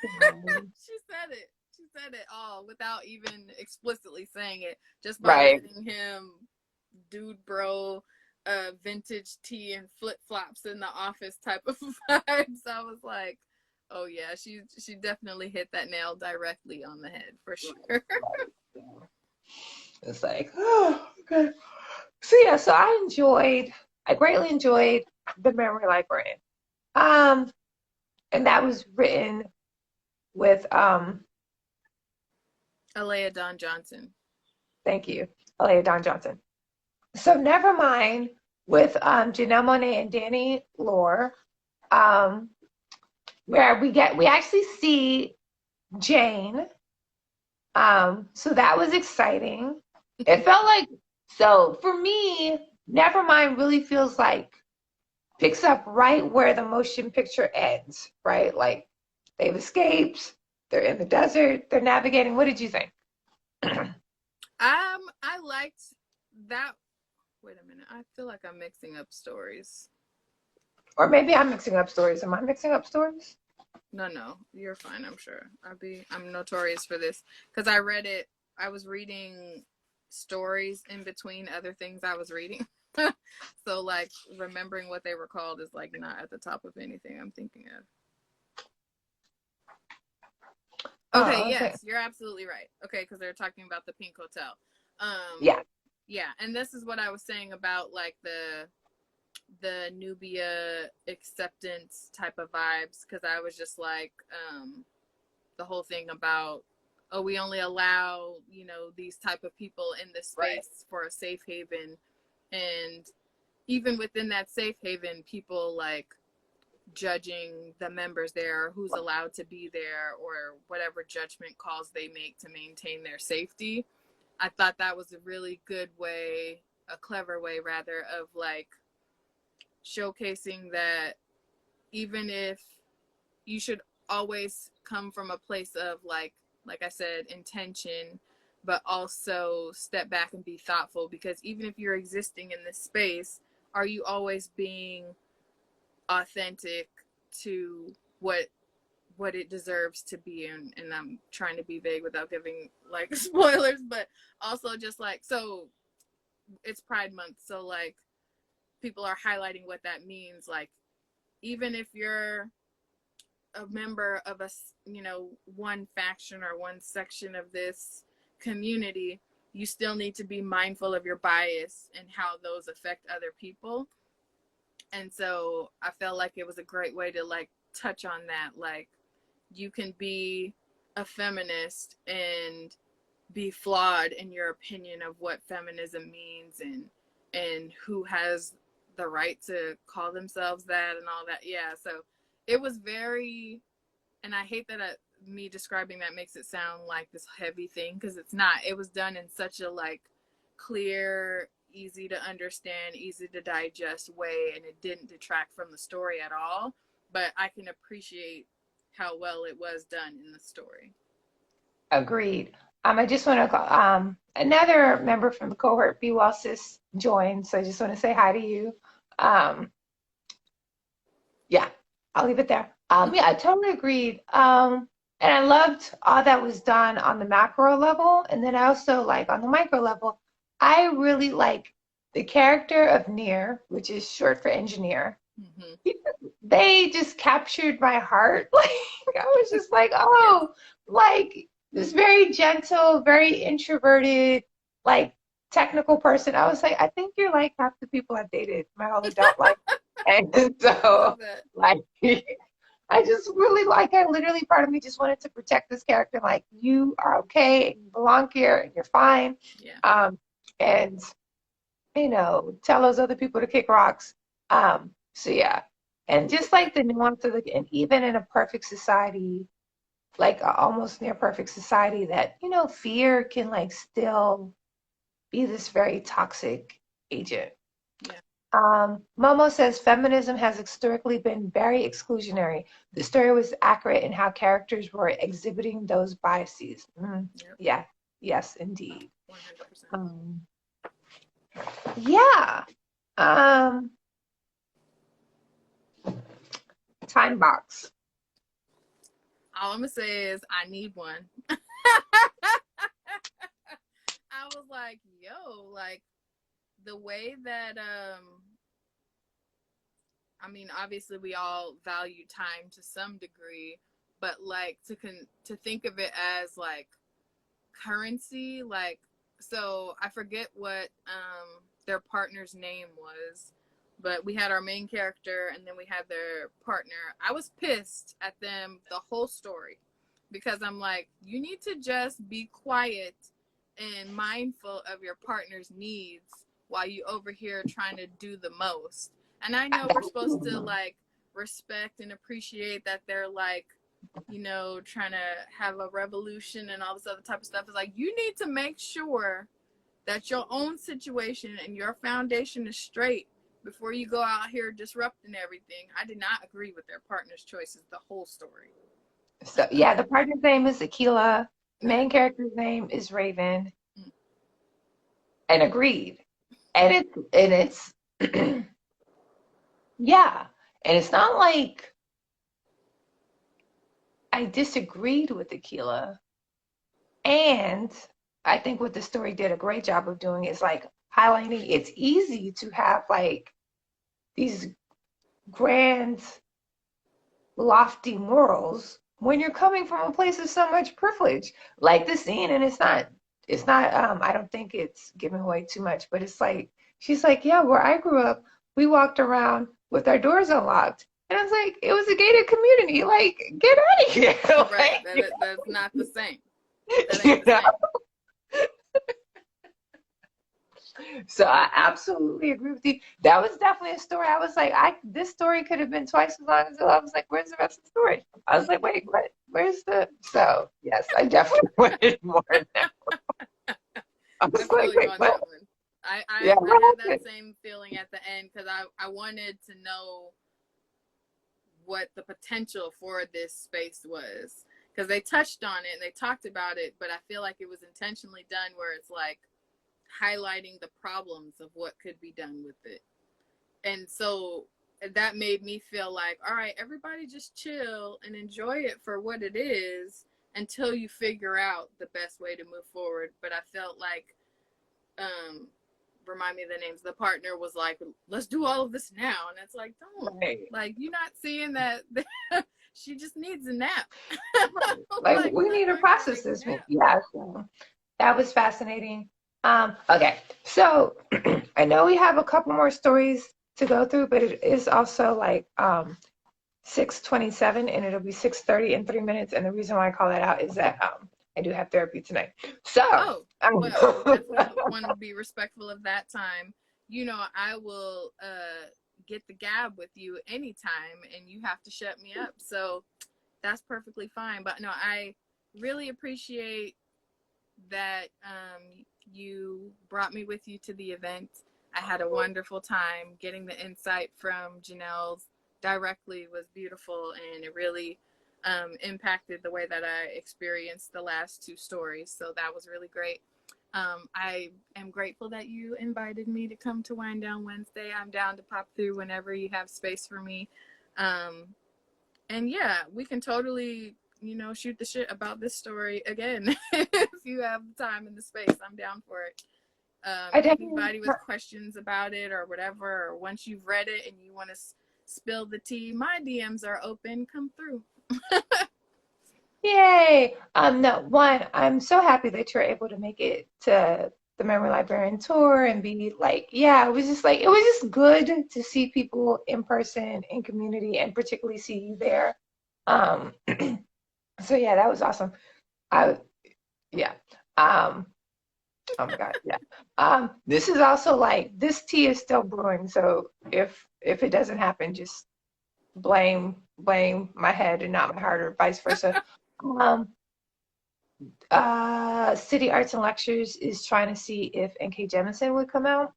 She said it all without even explicitly saying it, just by
right.
letting him dude bro vintage tea and flip flops in the office type of vibes. I was like, oh yeah, she definitely hit that nail directly on the head for sure.
It's like, oh, okay. So yeah, so I greatly enjoyed the Memory Librarian. And that was written with
Alea Don Johnson.
thank you, Alea Don Johnson. So never mind with Janelle Monáe and Danny Lore, where we actually see Jane. So that was exciting. It felt like, so for me, Nevermind really feels like picks up right where the motion picture ends, right? Like they've escaped, they're in the desert, they're navigating. What did you think?
I liked that. Wait a minute. I feel like I'm mixing up stories.
Or maybe I'm mixing up stories. Am I mixing up stories?
No, you're fine. I'm sure. I'm notorious for this because I read it. I was reading stories in between other things I was reading. So like remembering what they were called is like not at the top of anything I'm thinking of. Okay,
okay.
yes, you're absolutely right. Okay, because they're talking about the Pink Hotel.
Yeah.
Yeah, and this is what I was saying about like the Nubia acceptance type of vibes, because I was just like the whole thing about, oh, we only allow, you know, these type of people in this space
Right.
for a safe haven, and even within that safe haven, people like judging the members there, who's allowed to be there, or whatever judgment calls they make to maintain their safety. I thought that was a really good way, a clever way rather, of like showcasing that even if you should always come from a place of like I said, intention, but also step back and be thoughtful, because even if you're existing in this space, are you always being authentic to what it deserves to be? And I'm trying to be vague without giving like spoilers, but also just like, so it's Pride Month, so like people are highlighting what that means, like even if you're a member of a, you know, one faction or one section of this community, you still need to be mindful of your bias and how those affect other people. And so I felt like it was a great way to like touch on that. Like, you can be a feminist and be flawed in your opinion of what feminism means, and who has the right to call themselves that and all that. Yeah, so it was very, and I hate that me describing that makes it sound like this heavy thing, because it's not. It was done in such a like clear, easy to understand, easy to digest way, and it didn't detract from the story at all. But I can appreciate how well it was done in the story.
Agreed. I just want to call another member from the cohort, Be Well Sis, joined. So I just want to say hi to you. Yeah, I'll leave it there. Yeah, I totally agreed. And I loved all that was done on the macro level. And then I also like on the micro level, I really like the character of Near, which is short for engineer. They just captured my heart. Like I was just like, oh, like this very gentle, very introverted, like technical person. I was like, I think you're like half the people I've dated my whole adult life. And so like I just really like, I literally, part of me just wanted to protect this character. Like, you are okay, and you belong here, and you're fine.
Yeah.
And you know, tell those other people to kick rocks. So yeah, and just like the nuance of the, and even in a perfect society, like a almost near perfect society, that you know, fear can like still be this very toxic agent.
Yeah.
Momo says feminism has historically been very exclusionary. The story was accurate in how characters were exhibiting those biases.
Yep.
Yeah, yes, indeed.
100%.
Yeah. Time box.
All I'm gonna say is I need one. I was like, yo, like the way that I mean, obviously we all value time to some degree, but like to think of it as like currency, like, so I forget what their partner's name was, but we had our main character and then we had their partner. I was pissed at them the whole story because I'm like, you need to just be quiet and mindful of your partner's needs while you over here trying to do the most. And I know we're supposed to like respect and appreciate that they're like, you know, trying to have a revolution and all this other type of stuff. It's like, you need to make sure that your own situation and your foundation is straight before you go out here disrupting everything. I did not agree with their partner's choices the whole story.
So yeah, the partner's name is Aquila. Main character's name is Raven. And agreed. And it's yeah. And it's not like I disagreed with Aquila. And I think what the story did a great job of doing is like highlighting it's easy to have like these grand, lofty morals when you're coming from a place of so much privilege. Like the scene, and it's not I don't think it's giving away too much, but it's like she's like, yeah, where I grew up, we walked around with our doors unlocked. And I was like, it was a gated community. Like, get out of here.
Right.
Like,
That's not the same. That
you
ain't the
know?
same.
So I absolutely agree with you. That was definitely a story. I was like, this story could have been twice as long as I was like, where's the rest of the story? I was like, wait, what? Where's the? So yes, I definitely wanted more now. I was like, wait,
on
what?
that one. I
Yeah,
had that same feeling at the end because I wanted to know what the potential for this space was, because they touched on it and they talked about it, but I feel like it was intentionally done where it's like highlighting the problems of what could be done with it. And so that made me feel like, all right, everybody just chill and enjoy it for what it is until you figure out the best way to move forward. But I felt like remind me of the names. The partner was like, let's do all of this now. And it's like, don't.
Right.
Like, you're not seeing that she just needs a nap.
Like we need to process this. Yeah, so that was fascinating. Okay, so I know we have a couple more stories to go through, but it is also like 6:27, and it'll be 6:30 in 3 minutes. And the reason why I call that out is that I do have therapy tonight. So,
well, definitely want to be respectful of that time. You know, I will get the gab with you anytime, and you have to shut me up. So that's perfectly fine. But no, I really appreciate that you brought me with you to the event. I had a wonderful time. Getting the insight from Janelle's directly was beautiful, and it really impacted the way that I experienced the last two stories. So that was really great. I am grateful that you invited me to come to Wind Down Wednesday. I'm down to pop through whenever you have space for me. And yeah, we can totally, you know, shoot the shit about this story again. If you have the time and the space, I'm down for it. Anybody with questions about it or whatever, or once you've read it and you want to spill the tea, my DMs are open. Come through.
Yay! No, one, I'm so happy that you're able to make it to the Memory Librarian tour and be like, yeah, it was just good to see people in person in community and particularly see you there. So yeah, that was awesome. Yeah. Oh my God, yeah. This is also like this tea is still brewing, so if it doesn't happen, just blame my head and not my heart, or vice versa. City Arts and Lectures is trying to see if N.K. Jemisin would come out.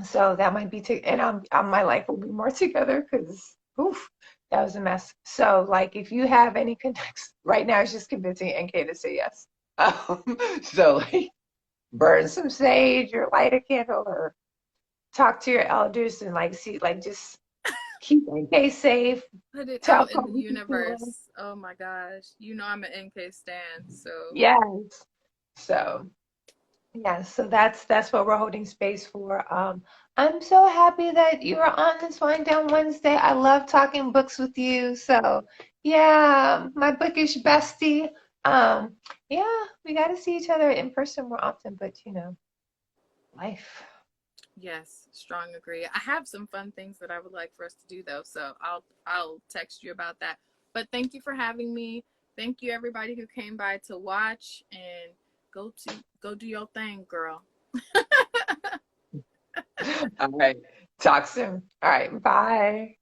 So that might be, and my life will be more together because, oof, that was a mess. So, like, if you have any connects, right now it's just convincing N.K. to say yes. So, like, burn some sage or light a candle or talk to your elders and, like, see, like, just keep NK safe.
Put it out in the universe. Oh my gosh. You know I'm an NK stan, so.
Yes. So, yeah, so that's what we're holding space for. I'm so happy that you are on this Wind Down Wednesday. I love talking books with you. So, yeah, my bookish bestie. Yeah, we got to see each other in person more often, but you know, life.
Yes, strong agree. I have some fun things that I would like for us to do though, so I'll text you about that. But thank you for having me. Thank you everybody who came by to watch, and go do your thing, girl.
All right. Talk soon. All right. Bye.